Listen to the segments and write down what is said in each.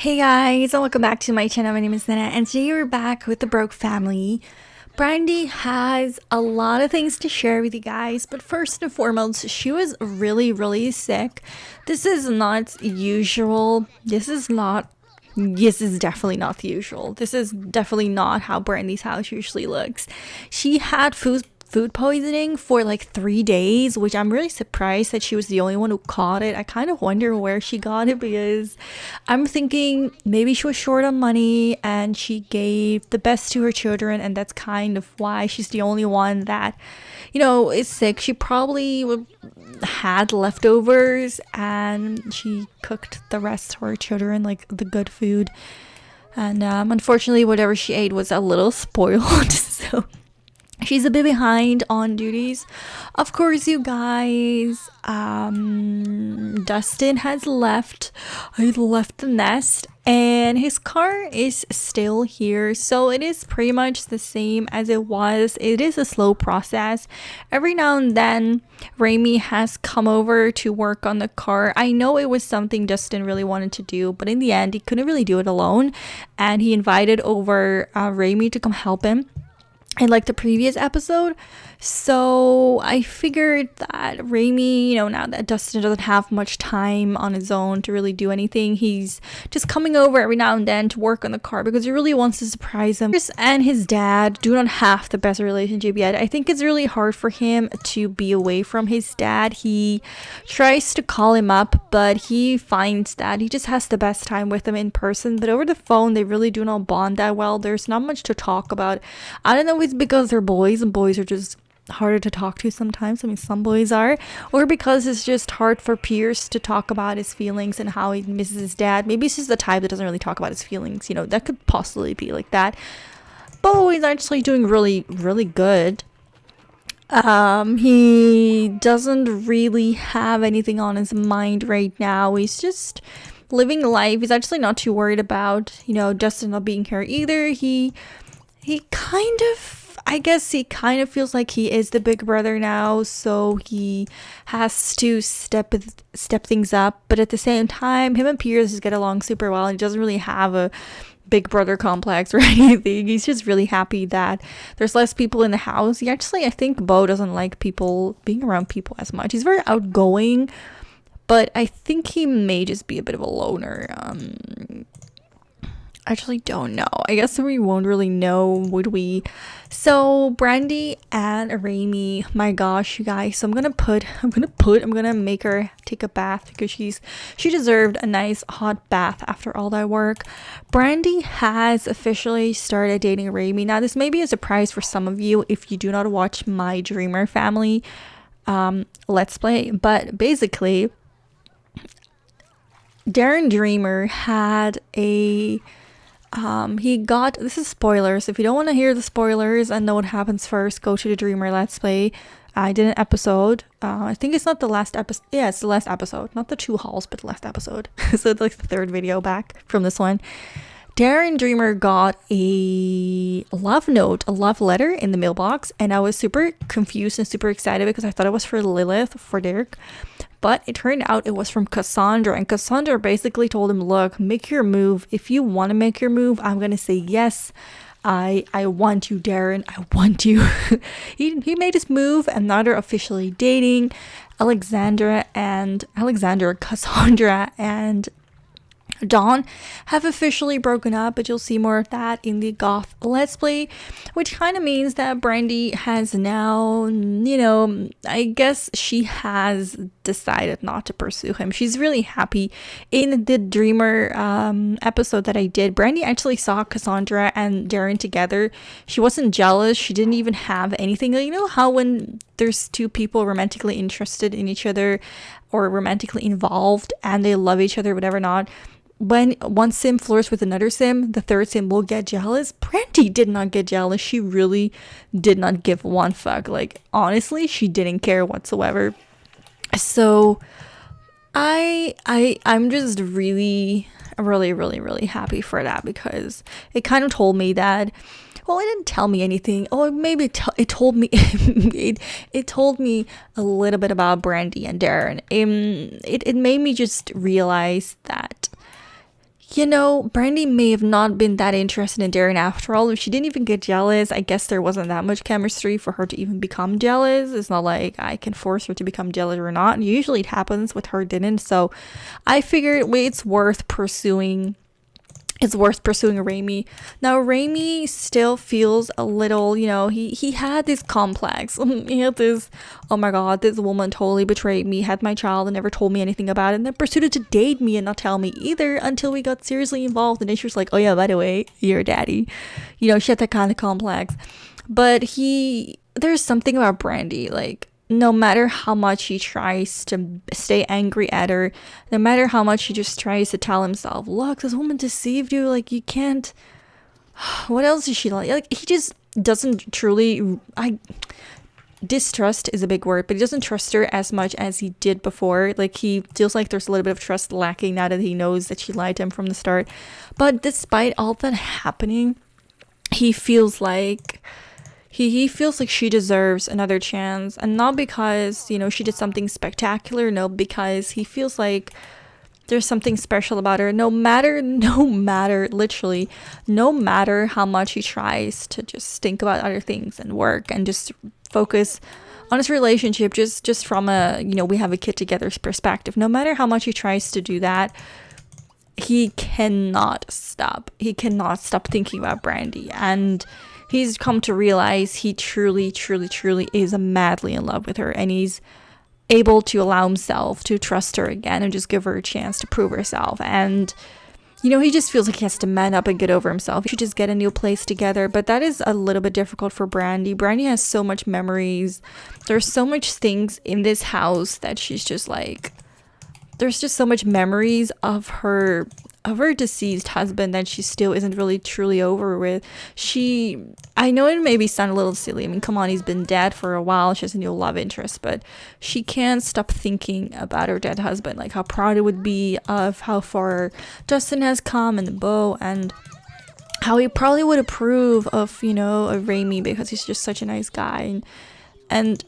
Hey guys, and welcome back to my channel. My name is Nenna, and today we're back with the Broke family. Brandi has a lot of things to share with you guys, but first and foremost, she was really sick. This is not usual. This is definitely not the usual. This is definitely not how Brandi's house usually looks. She had food poisoning for like 3 days, which I'm really surprised that she was the only one who caught it. I kind of wonder where she got it, because I'm thinking maybe she was short on money and she gave the best to her children, and that's kind of why she's the only one that, is sick. She probably had leftovers and she cooked the rest for her children, like the good food. And unfortunately, whatever she ate was a little spoiled. So she's a bit behind on duties. Of course, you guys, Dustin has left the nest, and his car is still here. So it is pretty much the same as it was. It is a slow process. Every now and then, Remi has come over to work on the car. I know it was something Dustin really wanted to do, but in the end, he couldn't really do it alone. And he invited over Remi to come help him in like the previous episode. So I figured that Remi, now that Dustin doesn't have much time on his own to really do anything, he's just coming over every now and then to work on the car because he really wants to surprise him. Chris and his dad do not have the best relationship yet. I think it's really hard for him to be away from his dad. He tries to call him up, but he finds that he just has the best time with him in person, but over the phone they really do not bond that well. There's not much to talk about. I don't know if it's because they're boys and boys are just harder to talk to sometimes. I mean, some boys are, or because it's just hard for Pierce to talk about his feelings and how he misses his dad. Maybe he's just the type that doesn't really talk about his feelings. That could possibly be like that. Bo is actually doing really good. He doesn't really have anything on his mind right now. He's just living life. He's actually not too worried about, Justin not being here either. He kind of feels like he is the big brother now, so he has to step things up. But at the same time, him and Pierce just get along super well, and he doesn't really have a big brother complex or anything. He's just really happy that there's less people in the house. I think Bo doesn't like being around people as much. He's very outgoing, but I think he may just be a bit of a loner. I actually don't know. I guess we won't really know, would we? So Brandi and Remi, my gosh, you guys. So I'm gonna make her take a bath because she deserved a nice hot bath after all that work. Brandi has officially started dating Remi. Now this may be a surprise for some of you if you do not watch my Dreamer family Let's Play, but basically Darren Dreamer had a this is spoilers. If you don't want to hear the spoilers and know what happens first, go to the Dreamer Let's Play. I did an episode. I think it's not the last episode. Yeah, it's the last episode. Not the 2 hauls, but the last episode. So it's like the 3rd video back from this one. Darren Dreamer got a love letter in the mailbox, and I was super confused and super excited because I thought it was for Lilith, for Derek. But it turned out it was from Cassandra, and Cassandra basically told him, look, make your move. If you want to make your move, I'm going to say yes. I want you, Darren. I want you. He made his move, and now they're officially dating. Cassandra and Dawn have officially broken up, but you'll see more of that in the Goth Let's Play, which kind of means that Brandi has now, I guess she has decided not to pursue him. She's really happy. In the Dreamer episode that I did, Brandi actually saw Cassandra and Darren together. She wasn't jealous. She didn't even have anything. You know how when there's 2 people romantically interested in each other or romantically involved and they love each other, whatever not, when one sim flirts with another sim, the third sim will get jealous. Brandi did not get jealous. She really did not give one fuck. Like, honestly, she didn't care whatsoever. So I'm just really happy for that, because it kind of told me that, well, it didn't tell me anything. Oh, maybe it told me it told me a little bit about Brandi and Darren. It made me just realize that You know, Brandi may have not been that interested in Darren after all. If she didn't even get jealous, I guess there wasn't that much chemistry for her to even become jealous. It's not like I can force her to become jealous or not. Usually it happens, with her didn't. So I figured, wait, it's worth pursuing Remi. Now Remi still feels a little, he had this complex. He had this, oh my god, this woman totally betrayed me, had my child and never told me anything about it, and then proceeded to date me and not tell me either until we got seriously involved. And then she was like, oh yeah, by the way, you're daddy. She had that kind of complex. But there's something about Brandi, like, no matter how much he tries to stay angry at her, no matter how much he just tries to tell himself, look, this woman deceived you, like, you can't, what else is she like, he just doesn't truly, distrust is a big word, but he doesn't trust her as much as he did before. Like, he feels like there's a little bit of trust lacking now that he knows that she lied to him from the start. But despite all that happening, he feels like he feels like she deserves another chance, and not because, she did something spectacular, no, because he feels like there's something special about her. No matter, literally, no matter how much he tries to just think about other things and work and just focus on his relationship, just from a, we have a kid together perspective, no matter how much he tries to do that, he cannot stop thinking about Brandi. And he's come to realize he truly, truly, truly is madly in love with her, and he's able to allow himself to trust her again and just give her a chance to prove herself. And, he just feels like he has to man up and get over himself. He should just get a new place together, but that is a little bit difficult for Brandi. Brandi has so much memories. There's so much things in this house that she's just like, there's just so much memories of her deceased husband that she still isn't really truly over with. I know it maybe sound a little silly. I mean, come on, he's been dead for a while. She has a new love interest, but she can't stop thinking about her dead husband, like how proud it would be of how far Dustin has come and the Beau, and how he probably would approve of, of Remi, because he's just such a nice guy. And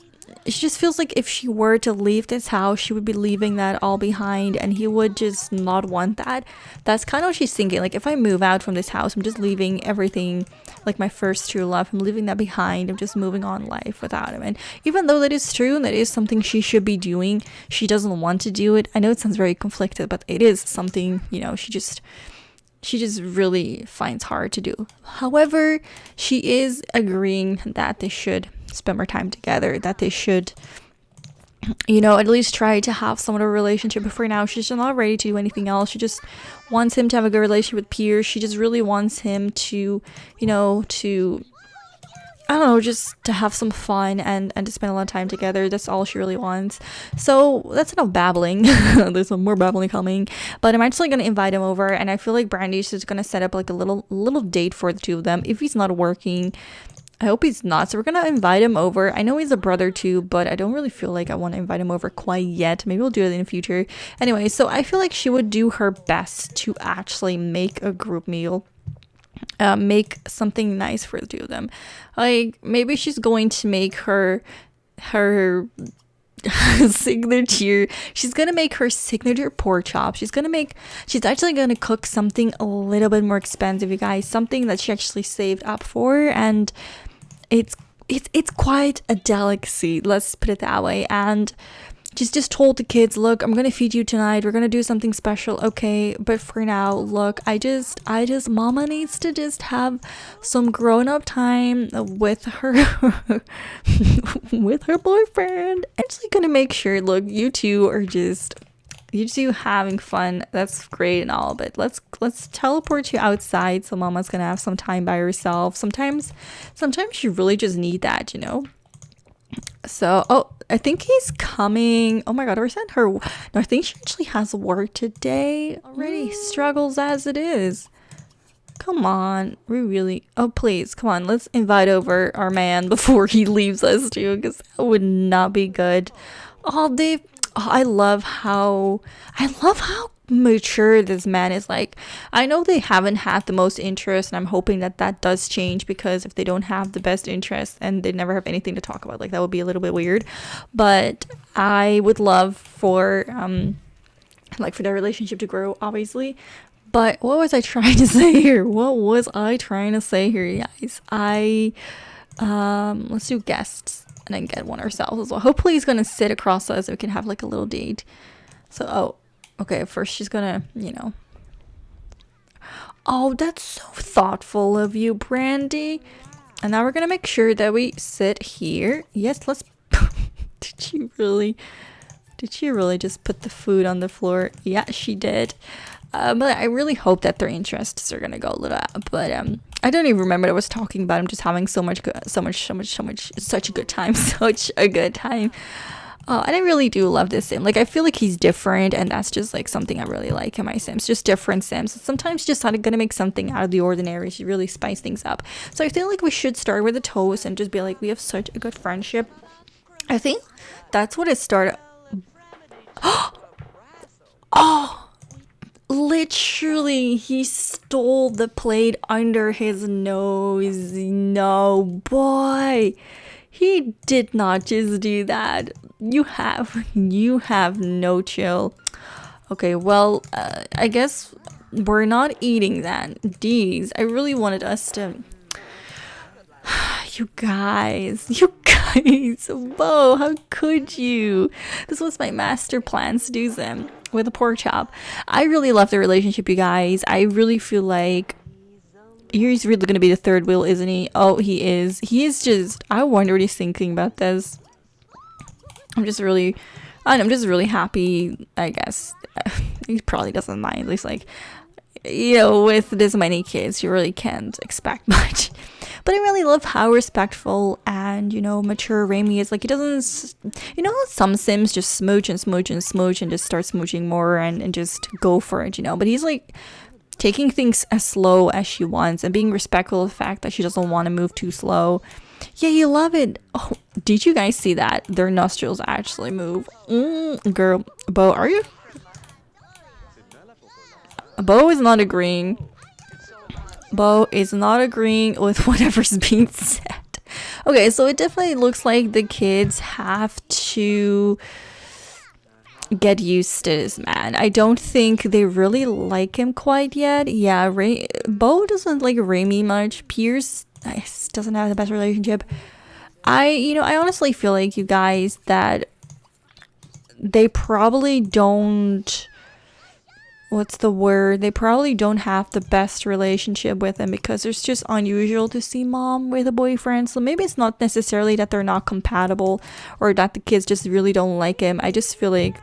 she just feels like if she were to leave this house, she would be leaving that all behind, and he would just not want that. That's kind of what she's thinking. Like, if I move out from this house, I'm just leaving everything, like my first true love, I'm leaving that behind. I'm just moving on life without him. And even though that is true and that is something she should be doing, she doesn't want to do it. I know it sounds very conflicted, but it is something, she just really finds hard to do. However, she is agreeing that they should spend more time together, that they should, at least try to have some of a relationship. But for now, she's just not ready to do anything else. She just wants him to have a good relationship with Piers. She just really wants him to, I don't know, just to have some fun and to spend a lot of time together. That's all she really wants. So that's enough babbling. There's some more babbling coming, but I'm actually gonna invite him over, and I feel like Brandi's just gonna set up like a little date for the two of them. If he's not working, I hope he's not. So we're gonna invite him over. I know he's a brother too, but I don't really feel like I want to invite him over quite yet. Maybe we'll do it in the future. Anyway, so I feel like she would do her best to actually make a group meal. Make something nice for the two of them. Like, maybe she's going to make her signature. She's gonna make her signature pork chop. She's actually gonna cook something a little bit more expensive, you guys. Something that she actually saved up for, and it's quite a delicacy, let's put it that way. And she's just told the kids, look, I'm gonna feed you tonight, we're gonna do something special, okay, but for now, look, I just mama needs to just have some grown-up time with her with her boyfriend. I'm actually gonna make sure, look, you two having fun, that's great and all, but let's teleport you outside, so mama's gonna have some time by herself. Sometimes you really just need that, So, I think he's coming. Oh my god, or sent her. No, I think she actually has work today already. Struggles as it is. Come on, oh please, come on, let's invite over our man before he leaves us too, because that would not be good. I love how mature this man is. Like, I know they haven't had the most interest, and I'm hoping that does change, because if they don't have the best interest and they never have anything to talk about, like, that would be a little bit weird. But I would love for their relationship to grow, obviously. But what was I trying to say here? What was I trying to say here, guys? Let's do guests and then get one ourselves as well. Hopefully he's gonna sit across us so we can have like a little date. So, oh, okay, first she's gonna, you know. Oh, that's so thoughtful of you, Brandi. And now we're gonna make sure that we sit here. Yes, let's did she really just put the food on the floor? Yeah, she did. But I really hope that their interests are gonna go a little out. But I don't even remember what I was talking about. I'm just having such a good time. Such a good time. And I really do love this sim. Like, I feel like he's different, and that's just like something I really like in my sims. Just different sims. Sometimes just gonna make something out of the ordinary to really spice things up. So I feel like we should start with a toast and just be like, we have such a good friendship. I think that's what it started. Oh, literally, he stole the plate under his nose. No, boy. He did not just do that. You have no chill. Okay, well, I guess we're not eating that. These, I really wanted us to... You guys, whoa, how could you? This was my master plan to do them with a pork chop. I really love the relationship, you guys. I really feel like he's really gonna be the third wheel, isn't he? Oh, he is just, I wonder what he's thinking about this. I'm just really happy, I guess. He probably doesn't mind. At least, like, you know, with this many kids, you really can't expect much. But I really love how respectful and, you know, mature Remi is. Like, he doesn't, you know, some sims just smooch and just start smooching more and just go for it, you know. But he's like taking things as slow as she wants and being respectful of the fact that she doesn't want to move too slow. Yeah, you love it. Oh, did you guys see that? Their nostrils actually move. Girl, Bo, are you? Bo is not agreeing. Bo is not agreeing with whatever's being said. Okay, so it definitely looks like the kids have to get used to this man. I don't think they really like him quite yet. Yeah, Bo doesn't like Remi much. Pierce doesn't have the best relationship. I honestly feel like, you guys, that they probably don't... What's the word? They probably don't have the best relationship with him because it's just unusual to see mom with a boyfriend. So maybe it's not necessarily that they're not compatible or that the kids just really don't like him. I just feel like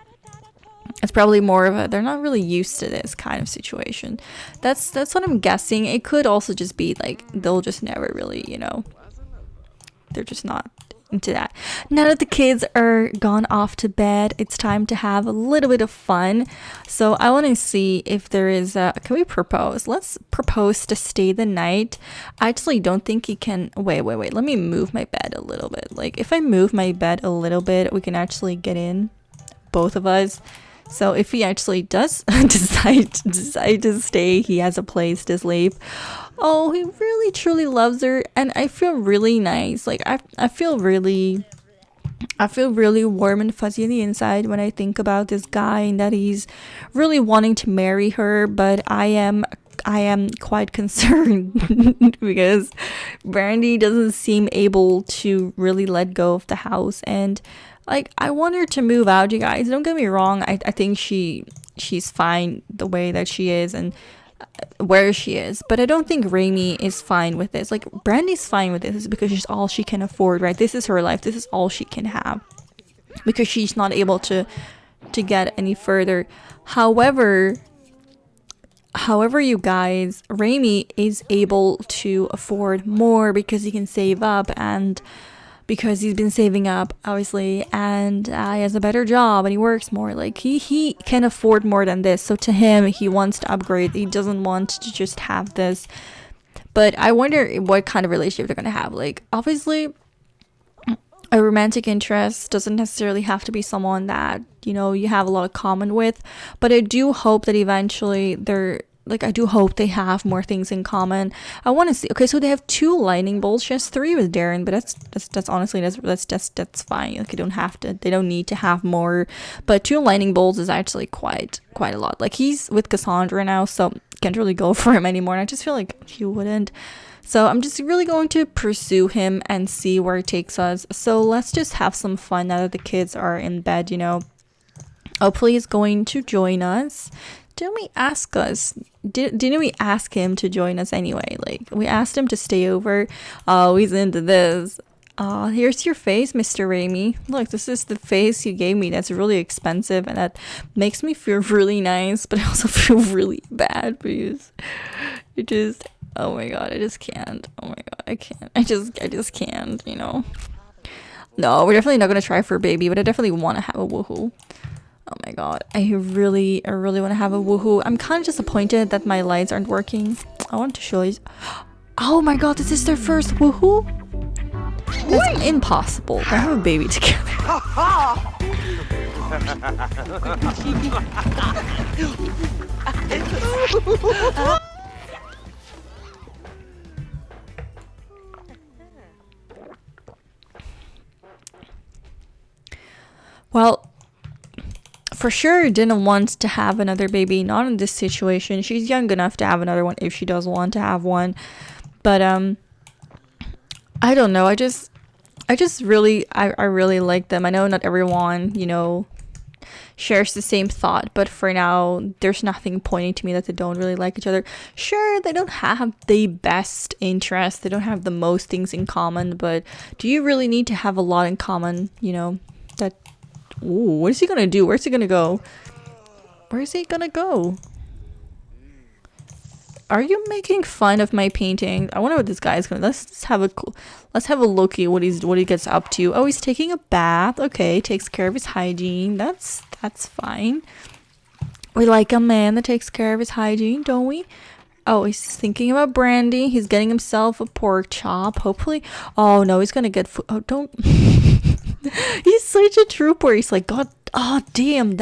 it's probably more of a, they're not really used to this kind of situation. That's what I'm guessing. It could also just be like they'll just never really, you know, they're just not into that. Now that the kids are gone off to bed, it's time to have a little bit of fun. So I want to see if there is a, can we propose? Let's propose to stay the night. I actually don't think he can. Wait, let me move my bed a little bit. Like, if I move my bed a little bit, we can actually get in, both of us. So if he actually does decide to stay, he has a place to sleep. Oh, he really truly loves her, and I feel really nice. Like, I feel really warm and fuzzy on the inside when I think about this guy and that he's really wanting to marry her. But I am quite concerned because Brandi doesn't seem able to really let go of the house, and like, I want her to move out, you guys. Don't get me wrong. I think she's fine the way that she is and where she is, but I don't think Remi is fine with this. Like, Brandi's fine with this because she's all she can afford, right? This is her life. This is all she can have because she's not able to get any further. However, you guys, Remi is able to afford more because he can save up, and because he's been saving up, obviously, and he has a better job and he works more. Like, he can afford more than this. So to him, he wants to upgrade. He doesn't want to just have this. But I wonder what kind of relationship they're gonna have. Like, obviously, a romantic interest doesn't necessarily have to be someone that, you know, you have a lot of common with. But I do hope that eventually I do hope they have more things in common. I want to see. Okay, so they have 2 lightning bolts. She has 3 with Darren, but that's honestly that's fine. Like, they don't need to have more. But 2 lightning bolts is actually quite a lot. Like, he's with Cassandra now, so can't really go for him anymore, and I just feel like he wouldn't. So I'm just really going to pursue him and see where it takes us. So let's just have some fun now that the kids are in bed, you know. Hopefully he's going to join us. Didn't we ask us? Didn't we ask him to join us anyway? Like, we asked him to stay over. Oh, he's into this. Here's your face, Mr. Remi. Look, this is the face you gave me. That's really expensive, and that makes me feel really nice, but I also feel really bad because it just, oh my god, I just can't. Oh my god, I can't. I just can't, you know. No, we're definitely not gonna try for a baby, but I definitely want to have a woohoo. Oh my god, I really want to have a woohoo. I'm kind of disappointed that my lights aren't working. I want to show you. Oh my god, this is their first woohoo? That's impossible. They have a baby together. Well, for sure didn't want to have another baby, not in this situation. She's young enough to have another one if she does want to have one. But I don't know. I really like them. I know not everyone, you know, shares the same thought, but for now there's nothing pointing to me that they don't really like each other. Sure, they don't have the best interests, they don't have the most things in common, but do you really need to have a lot in common, you know? That, ooh, what is he gonna do? Where's he gonna go? Where is he gonna go? Are you making fun of my painting? I wonder what this guy is gonna. Let's have a look at what he gets up to. Oh, he's taking a bath. Okay, takes care of his hygiene. That's fine. We like a man that takes care of his hygiene, don't we? Oh, he's thinking about Brandi. He's getting himself a pork chop. Hopefully. Oh no, he's gonna get food. Oh, don't. He's such a trooper. He's like, God. Oh damn,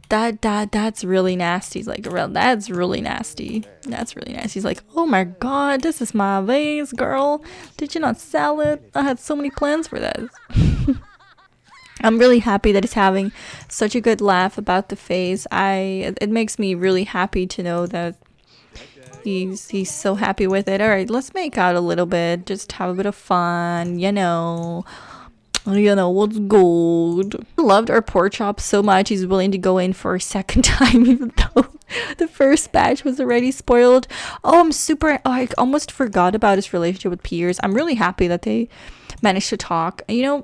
that's really nasty. He's like, that's really nasty. That's really nasty. He's like, oh my god, this is my vase, girl. Did you not sell it? I had so many plans for this. I'm really happy that he's having such a good laugh about the face. It makes me really happy to know that he's so happy with it. All right, let's make out a little bit. Just have a bit of fun, you know. You know what's good. I loved our pork chop so much he's willing to go in for a second time even though the first batch was already spoiled. Oh, I almost forgot about his relationship with Piers. I'm really happy that they managed to talk. You know,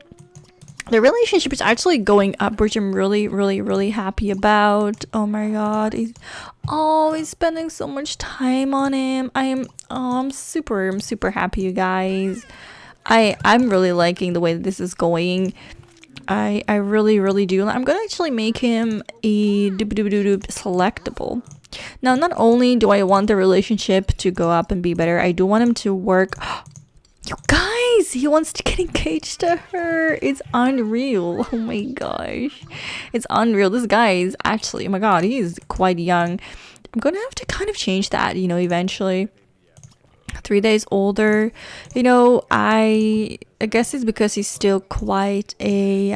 the relationship is actually going up, which I'm really happy about. Oh my god, he's spending so much time on him. I'm super happy, you guys. I'm really liking the way that this is going. I really do. I'm gonna actually make him a selectable. Now, not only do I want the relationship to go up and be better, I do want him to work. You guys, he wants to get engaged to her. It's unreal. Oh my gosh, it's unreal. This guy is actually, oh my god, he's quite young. I'm gonna have to kind of change that, you know, eventually. 3 days older, you know. I guess it's because he's still quite a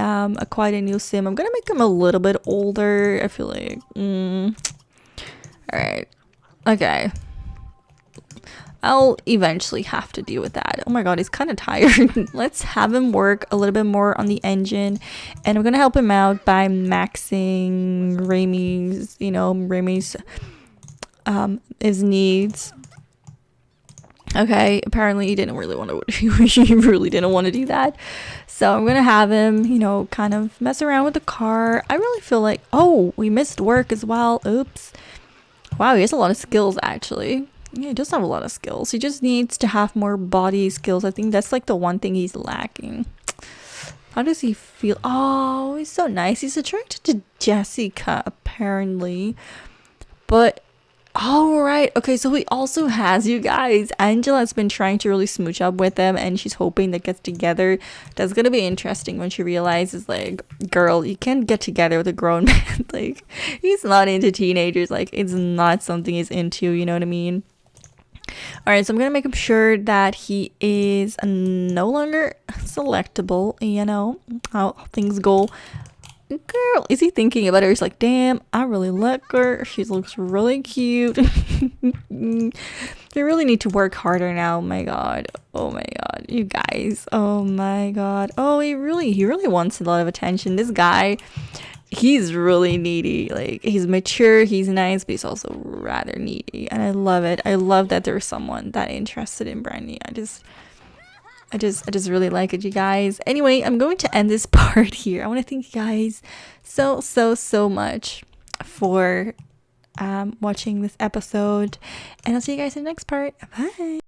new sim. I'm gonna make him a little bit older. I feel like all right, okay, I'll eventually have to deal with that. Oh my god, he's kind of tired. Let's have him work a little bit more on the engine, and I'm gonna help him out by maxing Remi's his needs. Okay, apparently he didn't really want to. He really didn't want to do that. So I'm gonna have him, you know, kind of mess around with the car. I really feel like, oh, we missed work as well. Oops. Wow, he has a lot of skills actually. Yeah, he does have a lot of skills. He just needs to have more body skills. I think that's like the one thing he's lacking. How does he feel? Oh, he's so nice. He's attracted to Jessica apparently, but. All right, okay, so he also has, you guys, Angela's been trying to really smooch up with him, and she's hoping they get together. That's gonna be interesting when she realizes, like, girl, you can't get together with a grown man. Like, he's not into teenagers. Like, it's not something he's into, you know what I mean? All right, so I'm gonna make sure that he is no longer selectable, you know how things go. girl, is he thinking about her? He's like, damn, I really like her. She looks really cute. They really need to work harder now. Oh my god. Oh my god. You guys. Oh my god. Oh, he really wants a lot of attention. This guy, he's really needy. Like, he's mature, he's nice, but he's also rather needy. And I love it. I love that there's someone that interested in Brandi. I just really like it, you guys. Anyway, I'm going to end this part here. I want to thank you guys so much for watching this episode, and I'll see you guys in the next part. Bye.